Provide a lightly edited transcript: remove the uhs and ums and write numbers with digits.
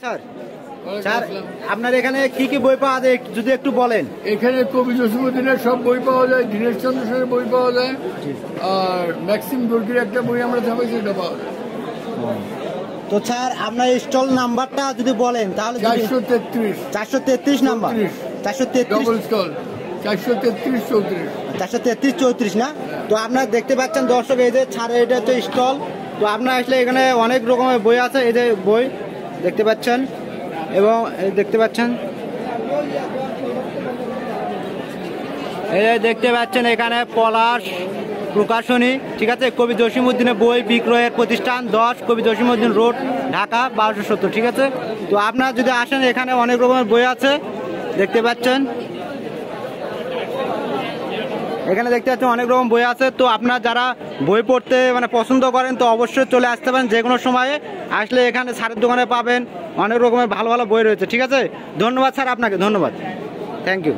Sir sir আপনার এখানে কি কি বই পাওয়া যায় যদি একটু বলেন। এখানে কবি জসিমউদ্দিনের সব বই পাওয়া যায়, দীনেশ চন্দ্র সেনের বই পাওয়া যায়, আর ম্যাক্সিম গোর্কির একটা বই আমরা ছাপাইছি সেটা পাওয়া যায়। তো স্যার আপনার স্টল নাম্বারটা যদি বলেন তাহলে 433 নাম্বার 433 ডবল স্টল 433 34 না। তো আপনারা দেখতে পাচ্ছেন দর্শক, এই যে ছাড়ে এটা হচ্ছে স্টল। তো আপনারা আসলে এখানে অনেক রকমের বই আছে, এই যে বই দেখতে পাচ্ছেন এবং দেখতে পাচ্ছেন এই যে দেখতে পাচ্ছেন এখানে পলাশ প্রকাশনী, ঠিক আছে। কবি জসিমউদ্দিনের বই বিক্রয়ের প্রতিষ্ঠান 10 কবি জসিমউদ্দিন রোড, ঢাকা 1270, ঠিক আছে। তো আপনারা যদি আসেন এখানে অনেক রকমের বই আছে দেখতে পাচ্ছেন, এখানে দেখতে পাচ্ছেন অনেক রকম বই আছে। তো আপনারা যারা বই পড়তে পছন্দ করেন তো অবশ্যই চলে আসতে পারেন, যে কোনো সময়ে আসলে এখানে স্যারের দোকানে পাবেন অনেক রকমের ভালো ভালো বই রয়েছে, ঠিক আছে। ধন্যবাদ স্যার, আপনাকে ধন্যবাদ, থ্যাংক ইউ।